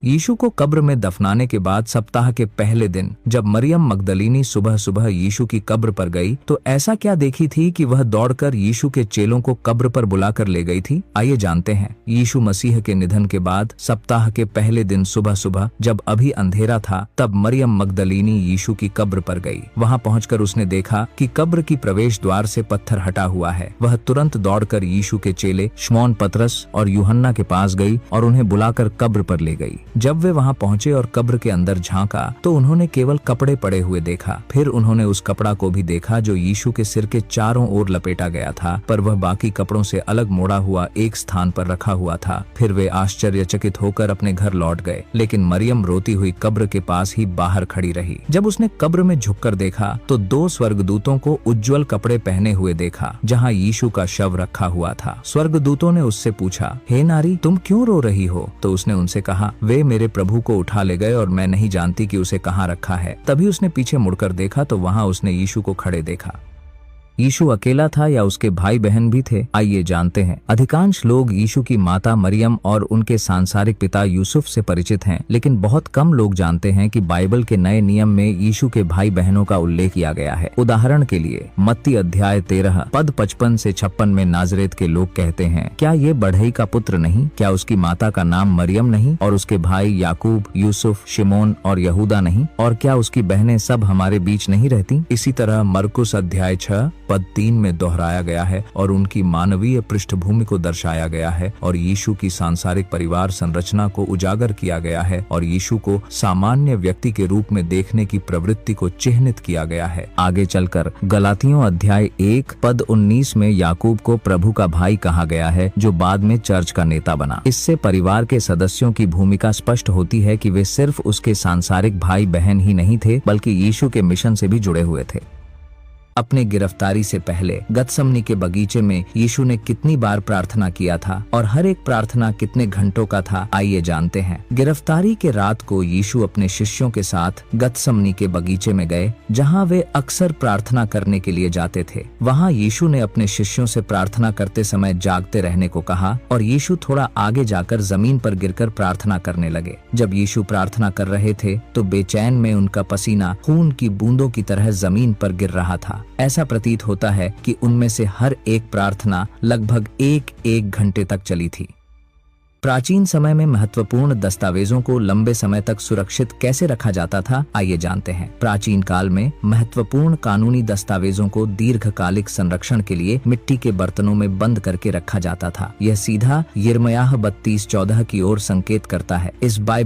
यीशु को कब्र में दफनाने के बाद सप्ताह के पहले दिन जब मरियम मगदलीनी सुबह सुबह यीशु की कब्र पर गई तो ऐसा क्या देखी थी कि वह दौड़कर यीशु के चेलों को कब्र पर बुलाकर ले गई थी। आइए जानते हैं। यीशु मसीह के निधन के बाद सप्ताह के पहले दिन सुबह सुबह जब अभी अंधेरा था तब मरियम मगदलीनी यीशु की कब्र पर गई। वहां पहुंचकर उसने देखा कि कब्र की प्रवेश द्वार से पत्थर हटा हुआ है। वह तुरंत दौड़कर यीशु के चेले शमौन पतरस और यूहन्ना के पास गई और उन्हें बुलाकर कब्र पर ले गई। जब वे वहां पहुंचे और कब्र के अंदर झांका तो उन्होंने केवल कपड़े पड़े हुए देखा। फिर उन्होंने उस कपड़ा को भी देखा जो यीशु के सिर के चारों ओर लपेटा गया था, पर वह बाकी कपड़ों से अलग मोड़ा हुआ एक स्थान पर रखा हुआ था। फिर वे आश्चर्यचकित होकर अपने घर लौट गए, लेकिन मरियम रोती हुई कब्र के पास ही बाहर खड़ी रही। जब उसने कब्र में झुककर देखा तो दो स्वर्गदूतों को उज्ज्वल कपड़े पहने हुए देखा जहाँ यीशु का शव रखा हुआ था। स्वर्गदूतों ने उससे पूछा, हे नारी, तुम क्यों रो रही हो? तो उसने उनसे कहा, वे मेरे प्रभु को उठा ले गए और मैं नहीं जानती कि उसे कहाँ रखा है। तभी उसने पीछे मुड़कर देखा तो वहां उसने यीशु को खड़े देखा। यीशु अकेला था या उसके भाई बहन भी थे? आइए जानते हैं। अधिकांश लोग यीशु की माता मरियम और उनके सांसारिक पिता यूसुफ से परिचित हैं, लेकिन बहुत कम लोग जानते हैं कि बाइबल के नए नियम में यीशु के भाई बहनों का उल्लेख किया गया है। उदाहरण के लिए मत्ती अध्याय 13 पद 55 से 56 में नाजरेत के लोग कहते हैं, क्या ये बढ़ई का पुत्र नहीं? क्या उसकी माता का नाम मरियम नहीं? और उसके भाई याकूब, यूसुफ, शिमोन और यहूदा नहीं? और क्या उसकी बहनें सब हमारे बीच नहीं रहती? इसी तरह मरकुस अध्याय 6 पद 3 में दोहराया गया है और उनकी मानवीय पृष्ठभूमि को दर्शाया गया है और यीशु की सांसारिक परिवार संरचना को उजागर किया गया है और यीशु को सामान्य व्यक्ति के रूप में देखने की प्रवृत्ति को चिह्नित किया गया है। आगे चलकर गलातियों अध्याय 1 पद 19 में याकूब को प्रभु का भाई कहा गया है, जो बाद में चर्च का नेता बना। इससे परिवार के सदस्यों की भूमिका स्पष्ट होती है कि वे सिर्फ उसके सांसारिक भाई बहन ही नहीं थे, बल्कि यीशु के मिशन से भी जुड़े हुए थे। अपने गिरफ्तारी से पहले गतसमनी के बगीचे में यीशु ने कितनी बार प्रार्थना किया था और हर एक प्रार्थना कितने घंटों का था? आइए जानते हैं। गिरफ्तारी के रात को यीशु अपने शिष्यों के साथ गतसमनी के बगीचे में गए, जहां वे अक्सर प्रार्थना करने के लिए जाते थे। वहां यीशु ने अपने शिष्यों से प्रार्थना करते समय जागते रहने को कहा और यीशु थोड़ा आगे जाकर जमीन पर गिरकर प्रार्थना करने लगे। जब यीशु प्रार्थना कर रहे थे तो बेचैन में उनका पसीना खून की बूंदों की तरह जमीन पर गिर रहा था। ऐसा प्रतीत होता है कि उनमें से हर एक प्रार्थना लगभग एक घंटे तक चली थी। प्राचीन समय में महत्वपूर्ण दस्तावेजों को लंबे समय तक सुरक्षित कैसे रखा जाता था? आइए जानते हैं। प्राचीन काल में महत्वपूर्ण कानूनी दस्तावेजों को दीर्घकालिक संरक्षण के लिए मिट्टी के बर्तनों में बंद करके रखा जाता था। यह सीधा यिर्मयाह 32:14 की ओर संकेत करता है। इस बाइबल